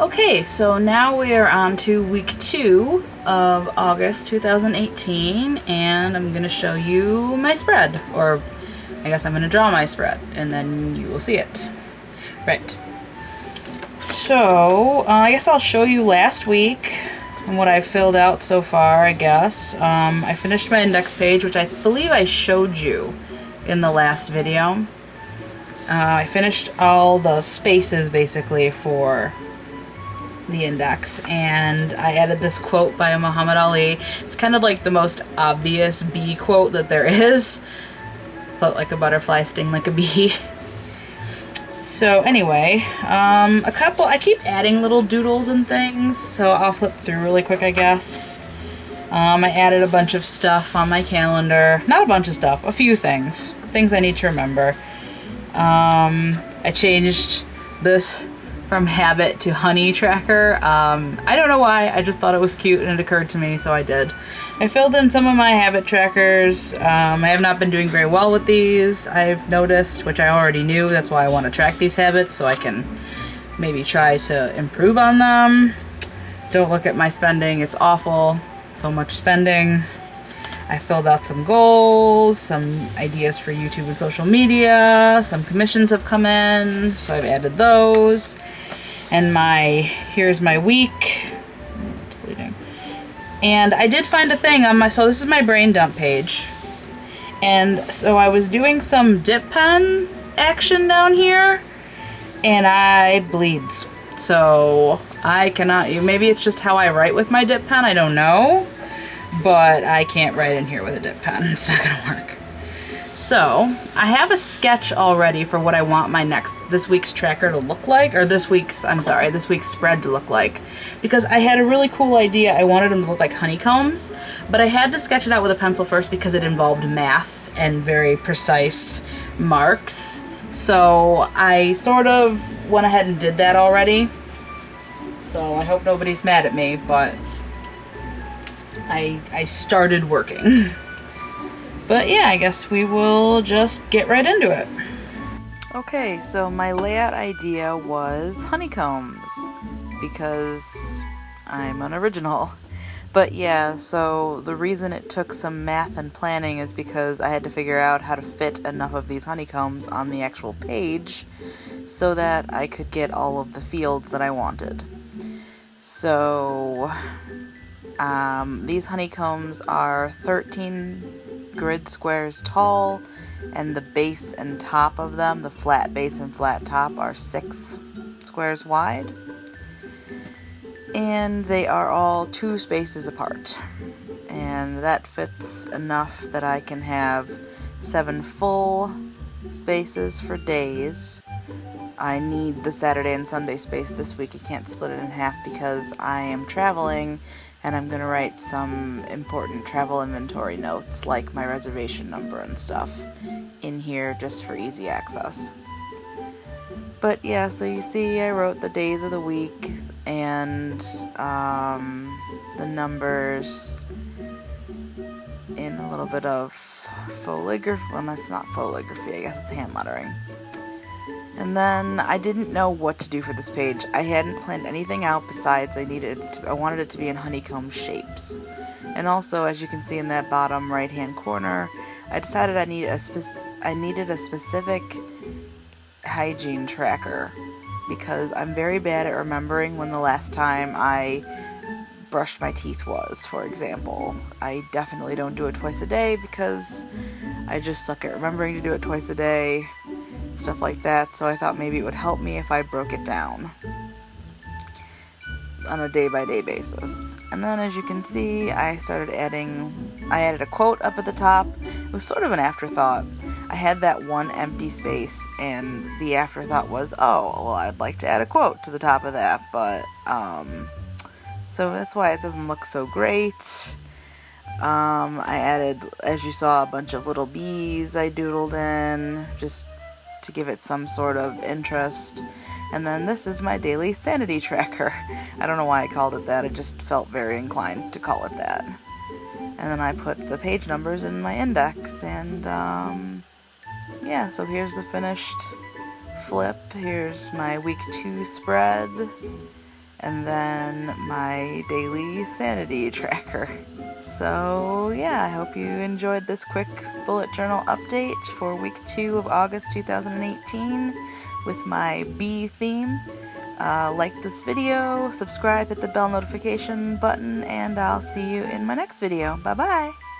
Okay, so now we are on to week 2 of August 2018, and I'm going to show you my spread, or I guess I'm going to draw my spread, and then you will see it. Right. So, I guess I'll show you last week and what I filled out so far, I guess. I finished my index page, which I believe I showed you in the last video. I finished all the spaces, basically, for the index, and I added this quote by Muhammad Ali. It's kind of like the most obvious bee quote that there is. Float like a butterfly, sting like a bee. So anyway, I keep adding little doodles and things, so I'll flip through really quick, I guess. I added a bunch of stuff on my calendar. Not a bunch of stuff, a few things. Things I need to remember. I changed this from habit to honey tracker. I don't know why, I just thought it was cute and it occurred to me, so I did. I filled in some of my habit trackers. I have not been doing very well with these, I've noticed, which I already knew. That's why I want to track these habits, so I can maybe try to improve on them. Don't look at my spending, it's awful. So much spending. I filled out some goals, some ideas for YouTube and social media, some commissions have come in, so I've added those. And here's my week. It's bleeding. And I did find a thing on so this is my brain dump page. And so I was doing some dip pen action down here, and it bleeds. So I cannot, maybe it's just how I write with my dip pen, I don't know. But I can't write in here with a dip pen, it's not gonna work. So, I have a sketch already for what I want this week's tracker to look like, or this week's spread to look like. Because I had a really cool idea, I wanted them to look like honeycombs, but I had to sketch it out with a pencil first because it involved math and very precise marks. So, I sort of went ahead and did that already. So, I hope nobody's mad at me, but I started working. But yeah, I guess we will just get right into it. Okay, so my layout idea was honeycombs, because I'm unoriginal. But yeah, so the reason it took some math and planning is because I had to figure out how to fit enough of these honeycombs on the actual page so that I could get all of the fields that I wanted. So these honeycombs are 13 grid squares tall, and the base and top of them, the flat base and flat top, are 6 squares wide. And they are all 2 spaces apart. And that fits enough that I can have 7 full spaces for days. I need the Saturday and Sunday space this week. I can't split it in half because I am traveling and I'm going to write some important travel inventory notes, like my reservation number and stuff, in here just for easy access. But yeah, so you see I wrote the days of the week and the numbers in a little bit of foligraphy. Well, that's not foligraphy, I guess it's hand lettering. And then I didn't know what to do for this page. I hadn't planned anything out besides I wanted it to be in honeycomb shapes. And also, as you can see in that bottom right hand corner, I decided I needed a specific hygiene tracker, because I'm very bad at remembering when the last time I brushed my teeth was, for example. I definitely don't do it twice a day because I just suck at remembering to do it twice a day. Stuff like that, so I thought maybe it would help me if I broke it down on a day-by-day basis. And then, as you can see, I added a quote up at the top. It was sort of an afterthought. I had that one empty space, and the afterthought was, oh, well, I'd like to add a quote to the top of that, but, so that's why it doesn't look so great. I added, as you saw, a bunch of little bees I doodled in, just to give it some sort of interest. And then this is my daily sanity tracker. I don't know why I called it that, I just felt very inclined to call it that. And then I put the page numbers in my index, and yeah, so here's the finished flip. Here's my week 2 spread, and then my daily sanity tracker. So yeah, I hope you enjoyed this quick bullet journal update for week 2 of August 2018 with my bee theme. Like this video, subscribe, hit the bell notification button, and I'll see you in my next video. Bye bye!